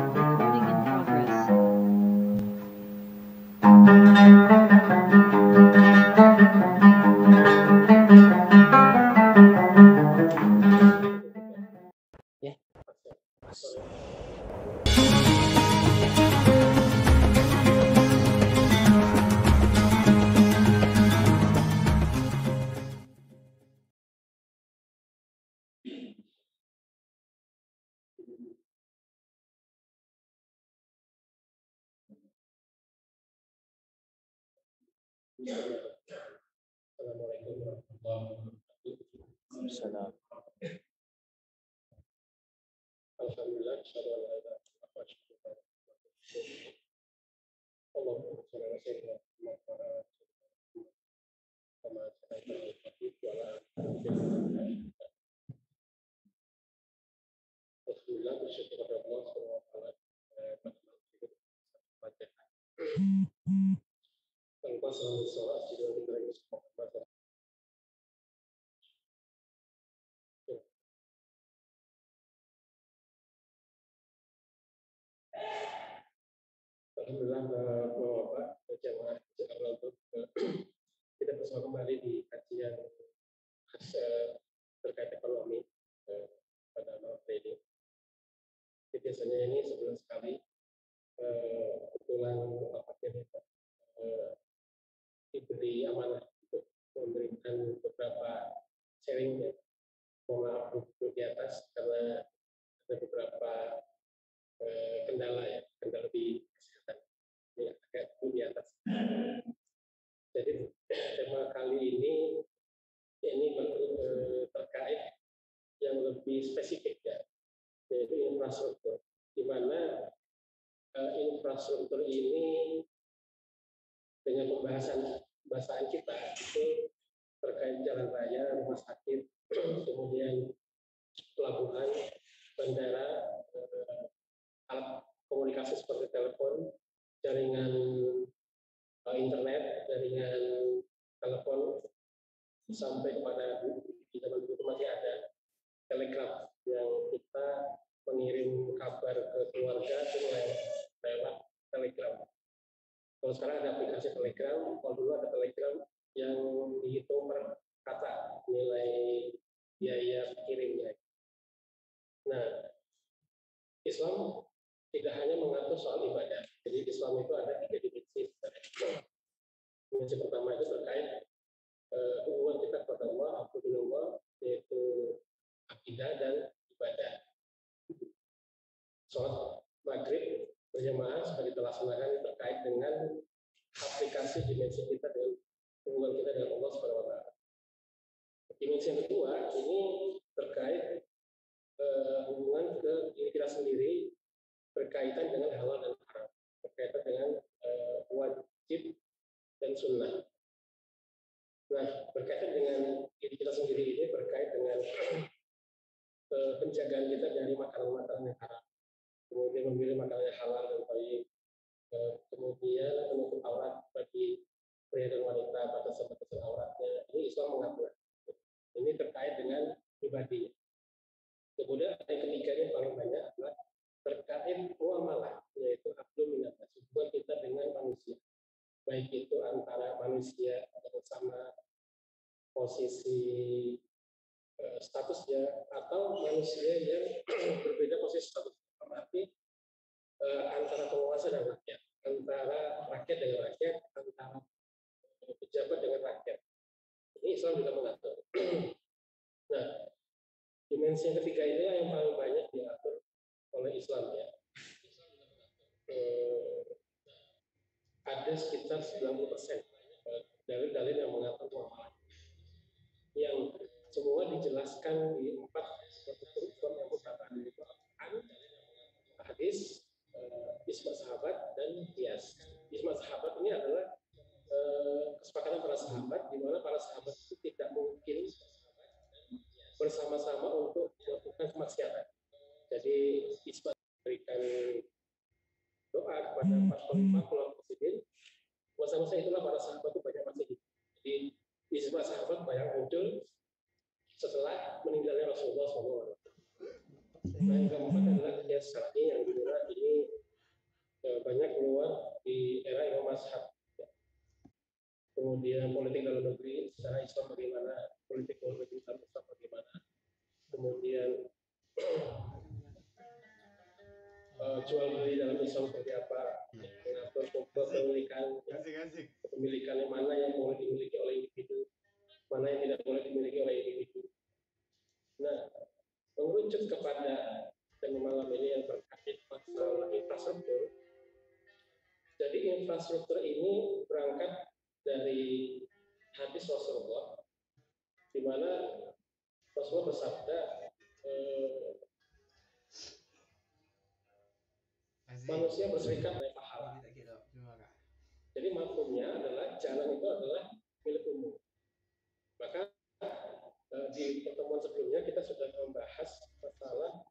Recording in progress. Ya. Assalamualaikum warahmatullahi wabarakatuh. Salam. Alhamdulillah, asyhadu an la ilaha illallah wa asyhadu anna Muhammadan rasulullah. Allahumma shalli ala sayyidina Muhammad wa ala ali sayyidina Muhammad kama shallaita ala Ibrahim wa ala ali Ibrahim. Alhamdulillah, bersyukur kepada Allah Subhanahu wa taala pada malam ini Fatihah. Tanpa selalu sholat juga kita harus membaca. Alhamdulillah, Bapak jamaah untuk kita bersama kembali di kajian terkait ekonomi pada malam ini. Jadi biasanya ini sebulan sekali kebetulan Bapak diberi amanah untuk memberikan beberapa sharing. Mohon maaf dulu di atas karena ada beberapa kendala di kesehatan. Ini agak dulu di atas. Jadi tema kali ini terkait yang lebih spesifik ya, yaitu infrastruktur. Di mana infrastruktur ini dengan pembahasan kita itu terkait jalan raya, rumah sakit, kemudian pelabuhan, bandara, alat komunikasi seperti telepon, jaringan internet, jaringan telepon, sampai kepada di zaman dulu masih ada telegraf yang kita mengirim kabar ke keluarga itu lewat telegram. Kalau sekarang ada aplikasi telegram, kalau dulu ada telegram yang dihitung per kata nilai biaya kirimnya. Nah, Islam tidak hanya mengatur soal ibadah. Jadi Islam itu ada 3 dimensi. Dimensi pertama itu terkait hubungan kita kepada Allah, Alhamdulillah, yaitu akidah dan ibadah. Sholat maghrib berjamaah sudah kita laksanakan terkait dengan aplikasi dimensi kita dengan hubungan kita dengan Allah Subhanahu wa taala. Dimensi yang kedua ini terkait hubungan ke diri kita sendiri berkaitan dengan halal dan haram, berkaitan dengan wajib dan sunnah. Nah, berkaitan dengan diri kita sendiri ini berkait dengan penjagaan kita dari makanan-makanan yang haram, kemudian memilih makanan yang halal dan baik, kemudian menutup aurat bagi pria dan wanita, batasan-batasan auratnya. Ini Islam mengatur. Ini terkait dengan pribadi. Kemudian yang ketiga yang paling banyak adalah terkait muamalah, yaitu hablum minanas, hubungan kita dengan manusia, baik itu antara manusia yang sama posisi statusnya atau manusia yang berbeda posisi status. Berarti antara penguasa dan rakyat, antara rakyat dengan rakyat, antara pejabat dengan rakyat. Ini Islam juga mengatur. Nah, dimensi yang ketiga ini yang paling banyak diatur oleh Islam ya. Ada sekitar 90% dalil-dalil yang mengatur muamalah, yang semua dijelaskan di 4 rukun yang utama, yaitu Al-Quran, hadis, ijma sahabat, dan qiyas. Ijma sahabat ini adalah kesepakatan para sahabat, di mana para sahabat itu tidak mungkin bersama-sama untuk melakukan kemaksiatan. Jadi ijma memberikan doa kepada 4 khalifah Rasyidin, masa-masa itulah para sahabat itu banyak masih hidup. Jadi ijma sahabat banyak muncul setelah meninggalnya Rasulullah SAW. Nah, yang keempat adalah kias syar'i yang dimana ini banyak keluar di era Imam Mazhab. Kemudian politik dalam negeri secara Islam bagaimana, politik luar negeri Islam bagaimana. Kemudian jual beli dalam Islam seperti apa, mengatur kepemilikan yang mana yang boleh dimiliki oleh individu, mana yang tidak boleh dimiliki oleh individu. Nah, mengerucut kepada tema malam ini yang terkait masalah infrastruktur. Jadi infrastruktur ini berangkat dari hadis Rasulullah, di mana Rasulullah bersabda, manusia berserikat oleh pahala. Jadi mafhumnya adalah jalan itu adalah milik umum. Maka di pertemuan sebelumnya kita sudah membahas masalah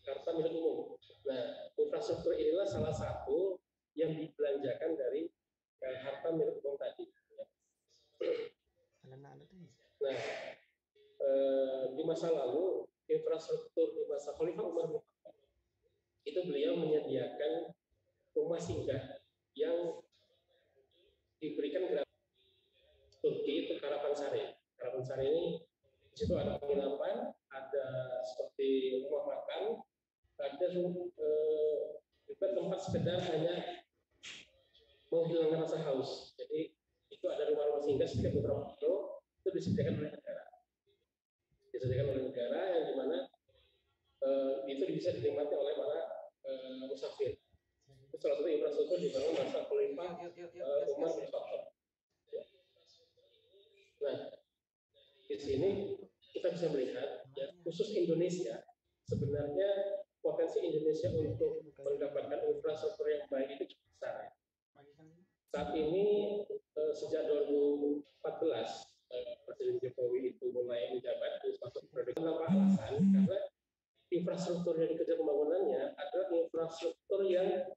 harta milik umum. Nah, infrastruktur inilah salah satu yang dibelanjakan dari harta milik umum tadi. Nah, di masa lalu infrastruktur di masa Khalifah Umar itu beliau menyediakan rumah singgah yang diberikan gratis. Turki itu Karapansari. Karapansari ini di situ ada penginapan, ada seperti rumah makan, ada juga tempat sekedar hanya menghilangkan rasa haus. Jadi itu ada rumah-rumah singgah setiap beberapa kilo itu disediakan oleh negara. Disediakan oleh negara yang dimana itu bisa dinikmati oleh para musafir. Itu salah satu infrastruktur di dalam masa Khalifah Umar bin Khattab. Nah, di sini kita bisa melihat ya, khusus Indonesia sebenarnya potensi Indonesia untuk mendapatkan infrastruktur yang baik itu cukup besar. Ya. Saat ini sejak 2014 Presiden Jokowi itu mulai menjabat masuk periode tanpa alasan karena infrastruktur yang dikerja pembangunannya adalah infrastruktur yang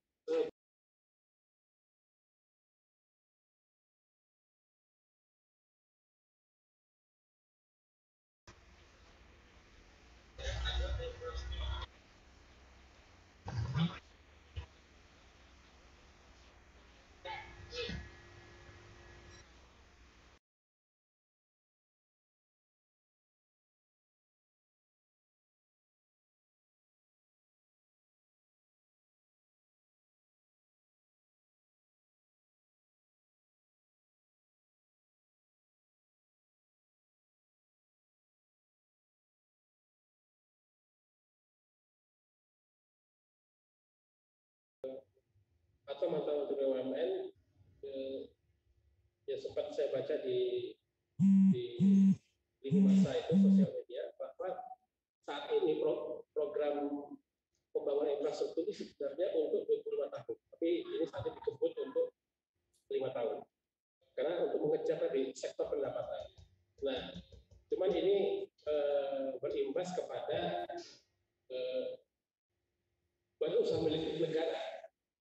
atau mantan untuk BUMN ya sempat saya baca di lini masa itu sosial media bahwa saat ini program pembangunan infrastruktur itu sebenarnya untuk 25 tahun, tapi ini saat ini dikebut untuk 5 tahun karena untuk mengejar tadi sektor pendapatan. Nah, cuman ini berimbas kepada badan usaha milik negara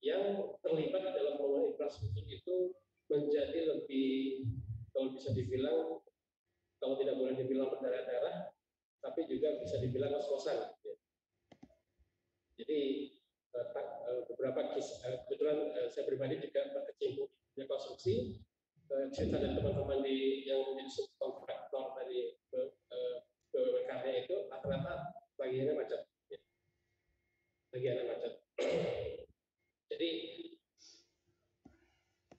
yang terlibat dalam pembangunan infrastruktur itu menjadi lebih, kalau bisa dibilang, kalau tidak boleh dibilang berdarah-darah, tapi juga bisa dibilang ngos-ngosan. Jadi beberapa kebetulan saya pribadi juga berkecimpung di konstruksi, cerita dan teman-teman yang menjadi subkontraktor dari BUMN itu rata-rata bagiannya macet, bagiannya macet. Jadi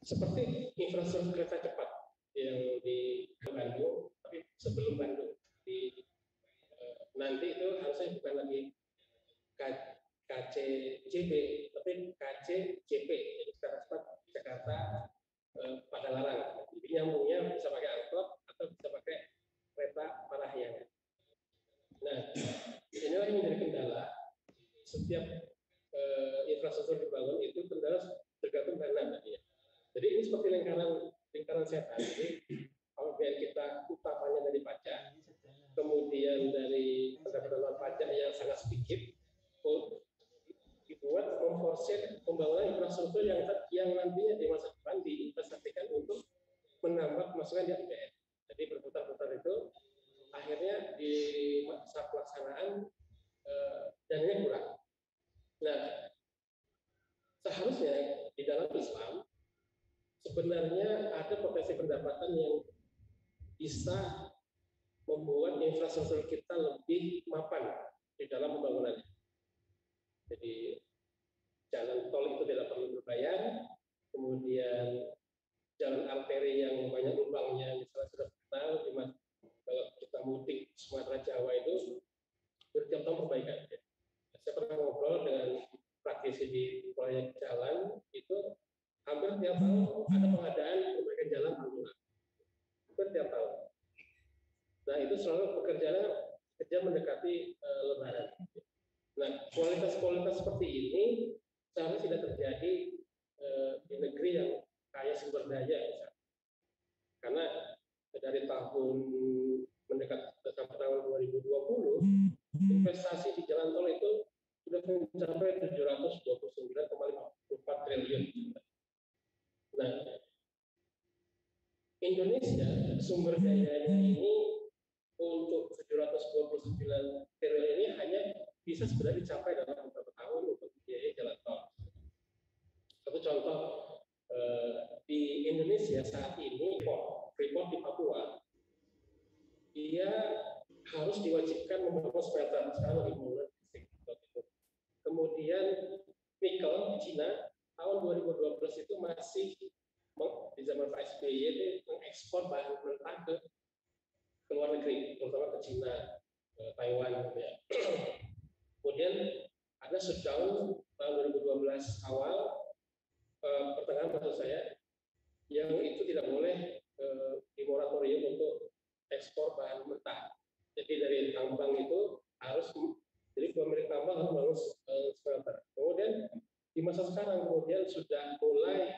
seperti infrastruktur kereta cepat yang di Bandung, tapi sebelum Bandung nanti itu harusnya bukan lagi KCJB, tapi KCJP, jadi kereta cepat Jakarta Padalarang. Jadi nyambungnya bisa pakai angkot atau bisa pakai kereta Parahyangan. Nah, inilah yang menjadi kendala. Setiap infrastruktur dibangun itu kendala tergantung dana tadi ya. Jadi ini seperti lingkaran setan. Jadi kalau kita utamanya dari pajak, kemudian dari pendapatan non pajak yang sangat sedikit, dibuat memforsir pembangunan infrastruktur yang nantinya di masa depan diinvestasikan untuk menambah pemasukan di APBN. Jadi berputar-putar itu akhirnya di masa pelaksanaan dananya kurang. Nah, seharusnya di dalam Islam sebenarnya ada potensi pendapatan yang bisa membuat infrastruktur kita lebih mapan di dalam pembangunannya. Jadi jalan tol itu tidak perlu berbayar, kemudian jalan arteri yang banyak lubangnya misalnya sudah kenal, kalau kita mudik Sumatera Jawa itu bertiap tahun perbaikan. Saya pernah ngobrol dengan praktisi di proyek jalan itu hampir tiap tahun ada pengadaan perbaikan jalan ambulan. Hampir tiap tahun. Nah itu selalu pekerjaannya kerja mendekati Lebaran. Nah kualitas seperti ini seharusnya tidak terjadi di negeri yang kaya sumber daya misalnya. Karena dari tahun mendekat sampai tahun 2020 investasi di jalan tol itu sudah mencapai 729,54 triliun. Nah, Indonesia sumber dayanya ini untuk 729 triliun ini hanya bisa sebenarnya dicapai dalam beberapa tahun untuk biaya jalan tol. Satu contoh di Indonesia saat ini Freeport di Papua, dia harus diwajibkan membangun smelter sekarang lagi mulai. Kemudian nikel di Cina tahun 2012 itu masih di zaman Pak SBY itu mengekspor bahan mentah ke luar negeri, terutama ke Cina, Taiwan gitu ya. Kemudian ada shutdown tahun 2012 awal, pertengahan maksud saya, yang itu tidak boleh di moratorium untuk ekspor bahan mentah. Jadi dari tambang itu harus, jadi pemilik tambang harus membangun smelter. Kemudian di masa sekarang kemudian sudah mulai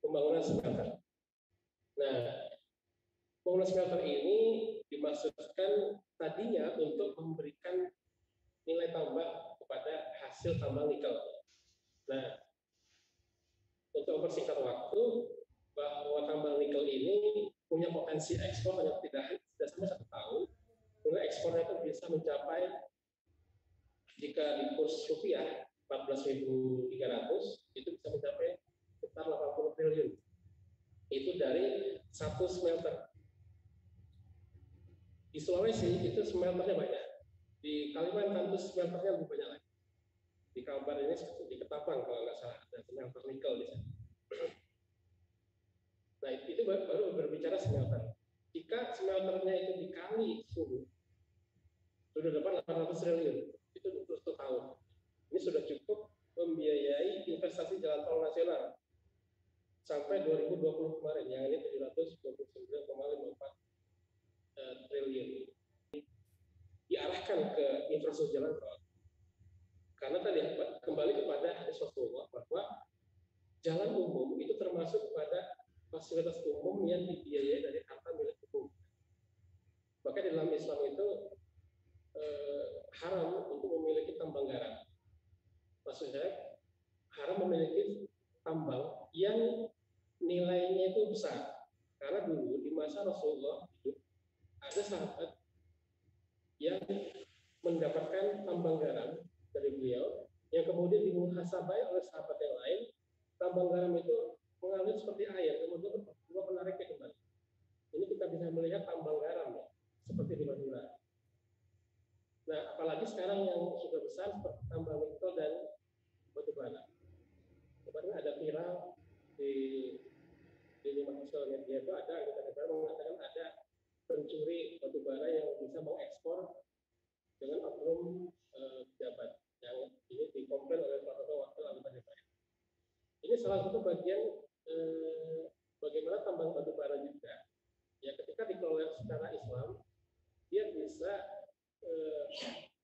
pembangunan smelter. Nah, pembangunan smelter ini dimaksudkan tadinya untuk memberikan nilai tambah kepada hasil tambang nikel. Nah, untuk mempersingkat waktu, bahwa tambang nikel ini punya potensi ekspor yang tidak sampai 1 tahun, nilai ekspornya itu bisa mencapai, jika di kurs rupiah 14.300 itu bisa mencapai sekitar 80 triliun. Itu dari satu smelter. Di Sulawesi itu smelternya banyak. Di Kalimantan itu smelternya lebih banyak lagi. Di Kalbar ini di Ketapang kalau nggak salah ada smelter nikel di sana. Nah itu baru berbicara smelter. Jika smelternya itu dikali 10, sudah dapat 800 triliun. Itu untuk 1 tahun. Ini sudah cukup membiayai investasi jalan tol nasional sampai 2020 kemarin, yang ini 729,54 triliun. Diarahkan ke infrastruktur jalan tol. Karena tadi kembali kepada hadis Rasulullah bahwa jalan umum itu termasuk kepada fasilitas umum yang dibiayai dari harta milik umum. Maka di dalam Islam itu haram untuk memiliki tambang garam. Maksudnya haram memiliki tambang yang nilainya itu besar. Karena dulu di masa Rasulullah itu ada sahabat yang mendapatkan tambang garam dari beliau, yang kemudian dimuhasabai oleh sahabat yang lain. Tambang garam itu mengalir seperti air, kemudian menariknya kembali. Ini kita bisa melihat tambang garam ya, seperti di Madura. Nah, apalagi sekarang yang sudah besar seperti tambang nikel dan batu bara. Kemarin ada viral di lini sosial media itu ada kita mengatakan ada pencuri batu bara yang bisa mengekspor dengan oknum pejabat yang ini dikomplain oleh salah satu wakil anggota DPR. Ini salah satu bagian bagaimana tambang batu bara juga. Ya ketika dikelola secara Islam, dia bisa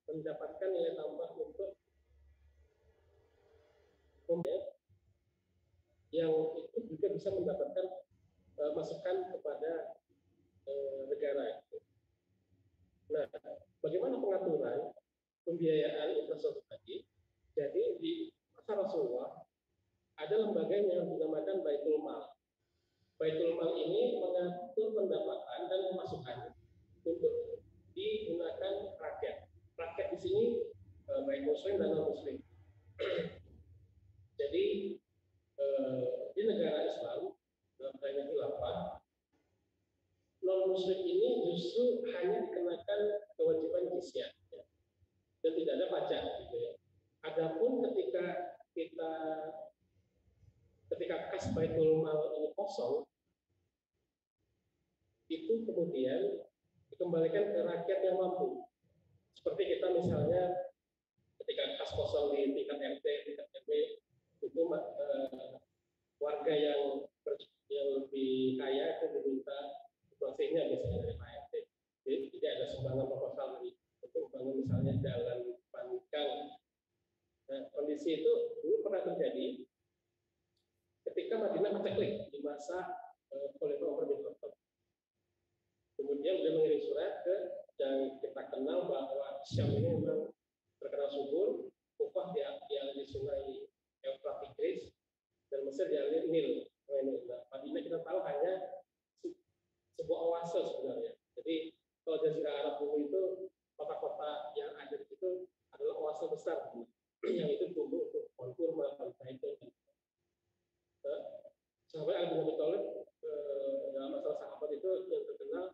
mendapatkan nilai tambah untuk yang itu juga bisa mendapatkan masukan kepada negara. Nah, bagaimana pengaturan pembiayaan infrastruktur tadi? Jadi di masa Rasulullah ada lembaga yang dinamakan Baitul Mal. Baitul Mal ini mengatur pendapatan dan pemasukan untuk digunakan rakyat. Rakyat di sini baik Muslim dan non Muslim. Jadi di negara Islam dalam hal khilafah, non Muslim ini justru hanya dikenakan kewajiban jizyah, ya, dan tidak ada pajak, gitu ya. Adapun ketika kas Baitul Mal ini kosong, itu kemudian dikembalikan ke rakyat yang mampu. Seperti kita misalnya ketika kas kosong di tingkat RT, tingkat RW, itu warga yang lebih kaya itu diminta situasinya biasanya dari Pak RT. Jadi tidak ada sumbangan proposal untuk membangun misalnya jalan Panikang. Nah, kondisi itu dulu pernah terjadi ketika Madinah paceklik di masa Khalifah Umar bin Khattab. Kemudian beliau mengirim surat dan kita kenal bahwa Syam ini memang terkenal subur, Kufah di sungai Euphrates dan Mesir di Nil. Nah, Madinah kita tahu hanya sebuah oase sebenarnya. Jadi kalau Jazirah Arab dulu itu kota-kota yang ada di situ adalah oase besar yang itu tumbuh untuk pohon kurma, pohon zaitun. Sahabat Ali bin Abi Thalib dalam masalah sahabat itu yang terkenal,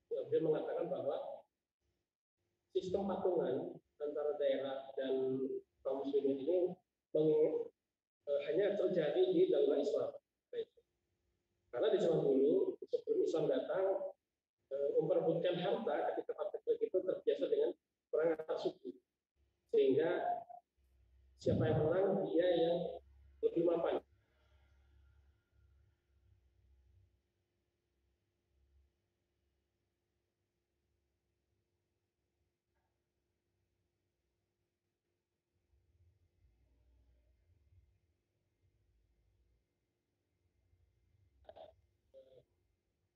dia mengatakan bahwa sistem patungan antara daerah dan kaum muslimin ini hanya terjadi di dalam Islam. Karena di zaman dulu sebelum Islam datang, memperebutkan harta ketika praktek itu terbiasa dengan perang antar suku, sehingga siapa yang menang dia yang lebih mapan.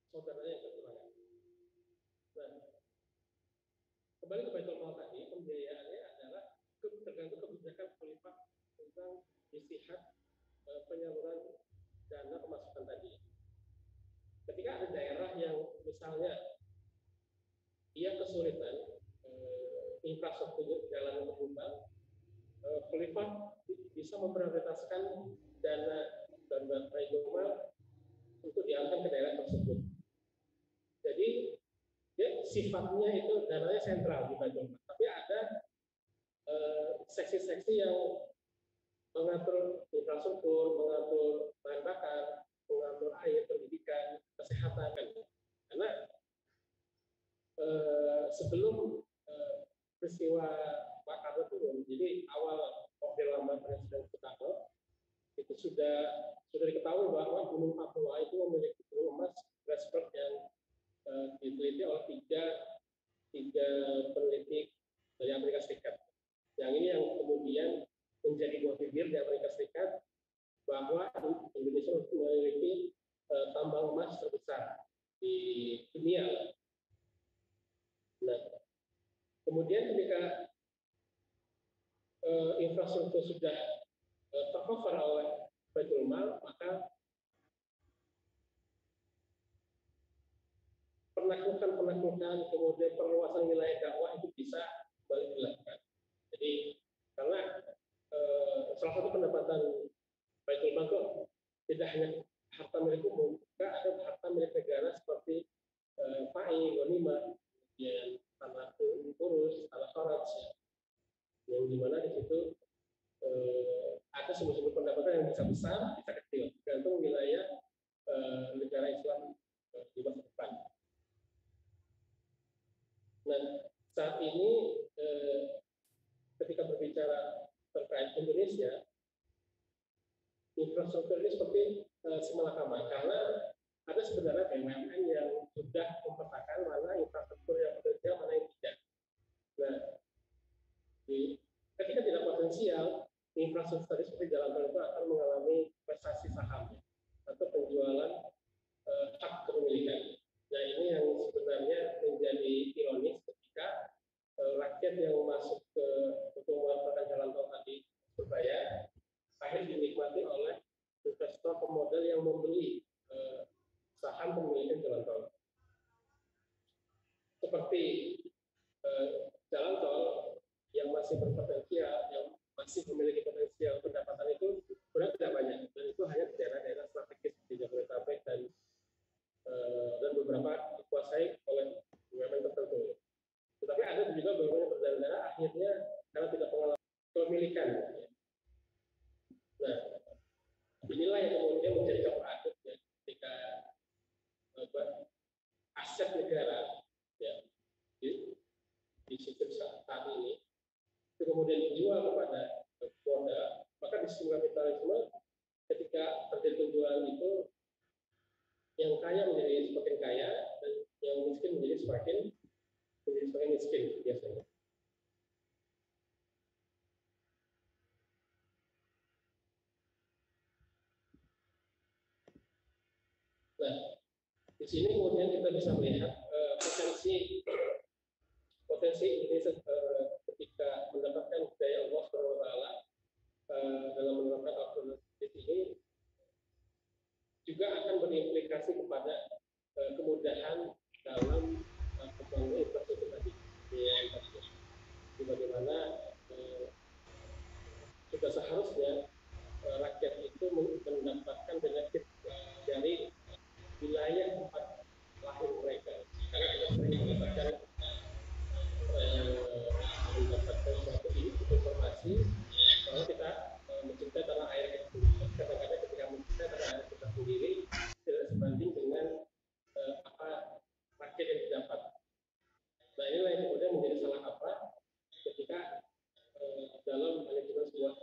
Saudaranya yang kekurangan. Nah, kembali ke Baitul Mal tadi, pembiayaannya adalah tergantung kebijakan khalifah tentang istihad penyaluran dana pemasukan tadi. Ketika ada daerah yang misalnya dia kesulitan infrastruktur jalan berkembang, khalifah bisa memprioritaskan dana Baitul Mal untuk dialihkan ke daerah tersebut. Jadi ya, sifatnya itu dananya sentral di Baitul Mal, tapi ada seksi-seksi yang mengatur infrastruktur, mengatur bahan bakar, mengatur air, pendidikan, kesehatan. Karena sebelum peristiwa Pak Karno turun, jadi awal Orde Lama Presiden Soekarno itu sudah diketahui bahwa Gunung Papua itu memiliki gunung emas Grasberg yang diteliti oleh tiga peneliti dari Amerika Serikat. Yang ini yang kemudian menjadi buah bibir di Amerika Serikat bahwa Indonesia memiliki tambang emas terbesar di dunia. Nah, kemudian ketika infrastruktur sudah tercover oleh Baitul Mal, maka penaklukan, kemudian perluasan wilayah dakwah itu bisa balik dilakukan. Jadi karena salah satu pendapatan Baitul Mal itu tidak hanya harta milik umum, juga ada harta milik negara seperti PAI, Ghanimah, kemudian tanah urus, tanah kharaj, yang dimana di situ ada sumber-sumber pendapatan yang bisa besar, bisa kecil, tergantung wilayah negara Islam di masa depan. Nah, saat ini ketika berbicara terkait Indonesia, infrastruktur ini seperti semalakama, karena ada sebenarnya BUMN yang sudah memetakan mana infrastruktur yang potensial, mana yang tidak. Nah, ketika tidak potensial, infrastruktur seperti jalan tol itu akan mengalami prestasi saham atau penjualan hak kepemilikan. Nah, ini yang sebenarnya menjadi ironis ketika rakyat yang masuk untuk memanfaatkan jalan tol tadi berbayar, akhirnya dinikmati oleh investor pemodal yang membeli saham pemilikan jalan tol. Seperti jalan tol yang masih potensial yang masih memiliki potensial pendapatan itu sebenarnya tidak banyak, dan itu hanya di daerah-daerah strategis di Jabodetabek dan beberapa dikuasai oleh BUMN tertentu. Tetapi ada juga BUMN yang berdaerah akhirnya karena tidak pengalaman kepemilikan. Nah, inilah yang kemudian menjadi campur aduk ya, ketika aset negara ya, di sistem saat ini itu kemudian dijual kepada modal, maka di sistem kapitalisme ketika terjadi penjualan itu yang kaya menjadi semakin kaya dan yang miskin menjadi semakin miskin biasanya. Nah, di sini kemudian kita bisa melihat potensi Indonesia ketika mendapatkan hidayah Allah SWT dalam menerapkan alternatif ini juga akan berimplikasi kepada kemudahan dalam pembangunan infrastruktur tadi. Di bagaimana sudah seharusnya rakyat itu mendapatkan benefit dari wilayah tempat lahir mereka, karena kita sering mendapatkan suatu informasi bahwa kita mencintai tanah air itu. Kadang-kadang ketika mencintai tanah air kita sendiri tidak sebanding dengan apa rakyat yang didapat. Nah, inilah yang kemudian menjadi salah kaprah ketika dalam manajemen sebuah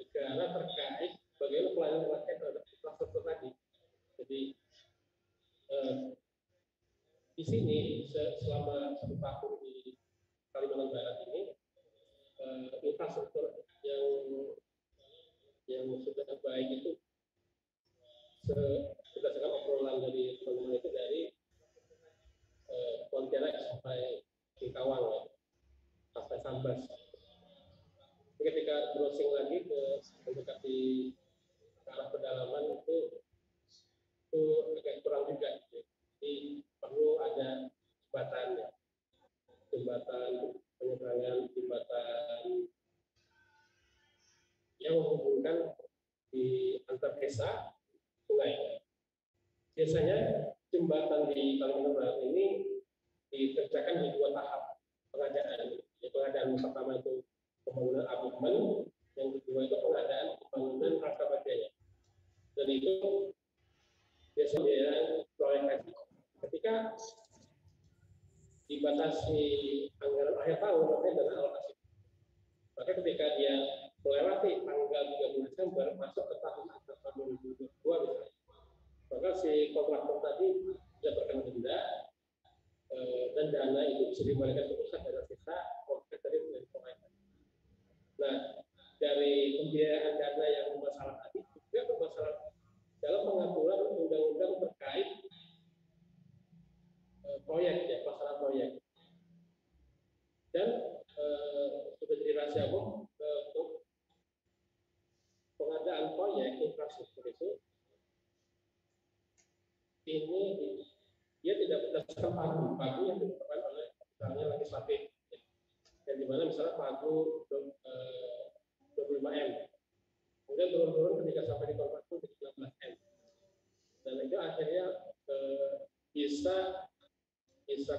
negara terkait bagaimana pelayanan rakyat terhadap infrastruktur tadi. Jadi di sini selama 1 tahun di Kalimantan Barat ini infrastruktur yang sudah baik itu berdasarkan obrolan dari teman-teman itu dari Pontianak sampai Singkawang ya, sampai Sambas. Ketika browsing lagi ke mendekati ke arah pedalaman itu agak kurang juga. Jadi perlu ada jembatan penyeberangan, jembatan yang menghubungkan di antar desa sungai. Biasanya jembatan di Kalimantan Barat ini dikerjakan di 2 tahap pengadaan. Pengadaan pertama itu pembangunan abutmen, yang kedua itu pengadaan pembangunan rangka bagiannya. Dan itu biasanya proyek ketika dibatasi anggaran akhir tahun namanya dana alokasi. Maka ketika dia melewati tanggal 30 Desember masuk ke tahun 2022 misalnya, maka si kontraktor tadi bisa terkena denda dan dana itu bisa dikembalikan ke pusat dan sisa profit dari proyek. Nah, dari pembiayaan dana yang bermasalah tadi juga bermasalah dalam pengaturan undang-undang terkait proyek ya, pelaksanaan proyek. Dan sudah jadi rahasia umum untuk pengadaan proyek infrastruktur itu ini dia tidak berdasarkan pagu yang ditetapkan oleh misalnya legislatif, yang dimana misalnya pagu 25M, kemudian turun-turun ketika sampai di kontrak itu 19M, dan itu akhirnya bisa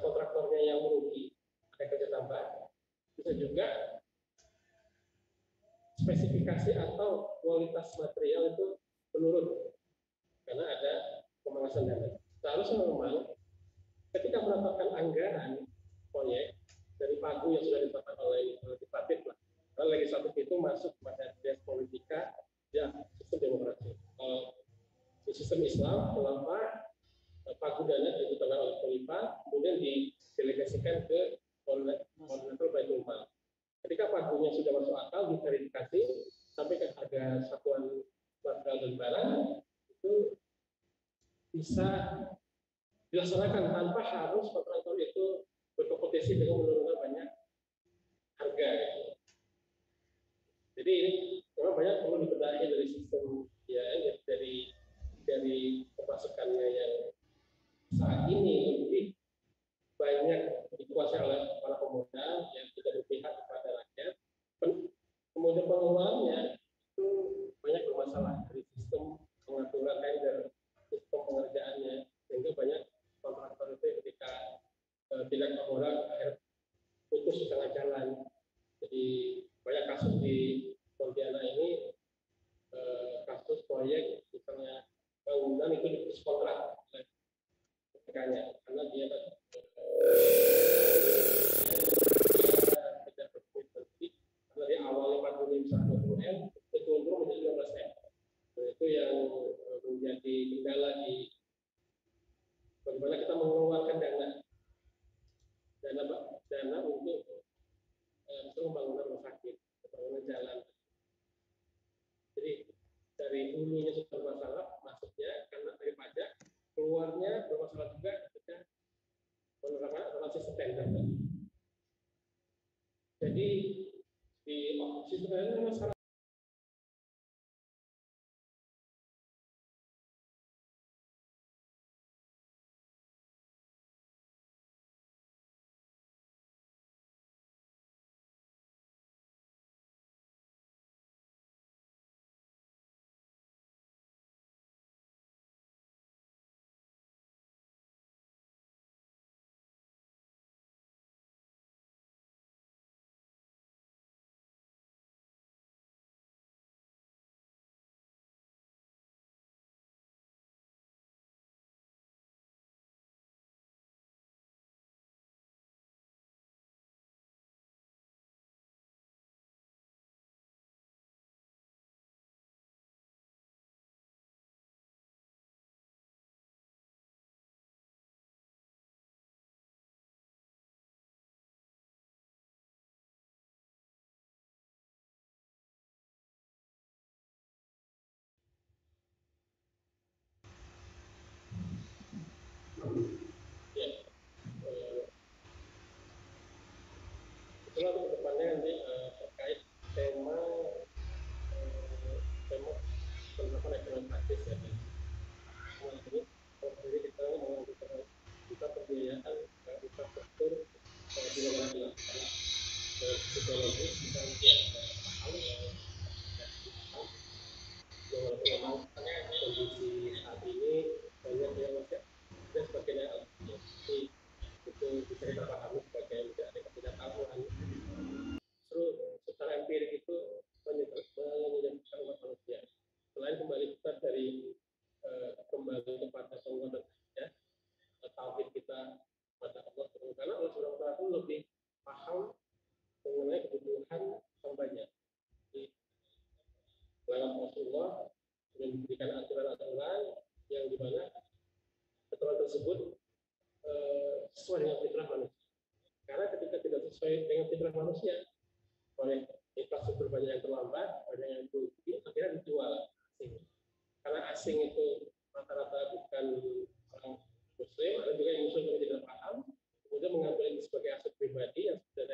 kontraktornya yang merugi, ada kerja tambah, bisa juga spesifikasi atau kualitas material itu menurun karena ada pemangkasan dana. Seharusnya memang ketika mendapatkan anggaran proyek dari pagu yang sudah ditetapkan oleh legislatif, karena legislatif itu masuk pada res politika ya sistem demokrasi. Di sistem Islam ulama pagu dana ditetapkan oleh Khalifah, kemudian didelegasikan ke koordinator Baitul Mal. Ketika pagunya sudah masuk akal, diverifikasi sampai ke harga satuan material dan barang itu bisa dilaksanakan tanpa harus kontraktor itu berkompetisi dengan menurunkan banyak harga. Jadi ini memang banyak perlu dibenahi dari sistem ya, dari pemasukannya yang saat ini lebih banyak dikuasai oleh para pemodal yang Jadi di sebenarnya masalah ya, itulah untuk depannya nanti terkait tema tema penerapan ekonomi praktis ya. Ini jadi kita mau kita pembiayaan infrastruktur di negara kita karena psikologis bisa hal yang walaupun memang kondisi saat ini banyak yang masih ada sebagainya tapi itu bisa kita pahami sebagai ada ketidaktahuan. Justru secara empirik itu menyebabkan umat manusia. Selain kembali kita dari kembali kepada penguatan ya, tauhid kita pada Allah, karena Allah Subhanahu wa taala itu lebih paham mengenai kebutuhan hambanya. Di dalam Rasulullah memberikan aturan-aturan yang dimana aturan tersebut sesuai dengan fitrah manusia. Karena ketika tidak sesuai dengan fitrah manusia, oleh infrastruktur banyak yang terlambat, banyak yang rugi, akhirnya dijual asing. Karena asing itu rata-rata bukan orang Muslim, ada juga yang Muslim yang tidak paham, kemudian mengambil ini sebagai aset pribadi yang sudah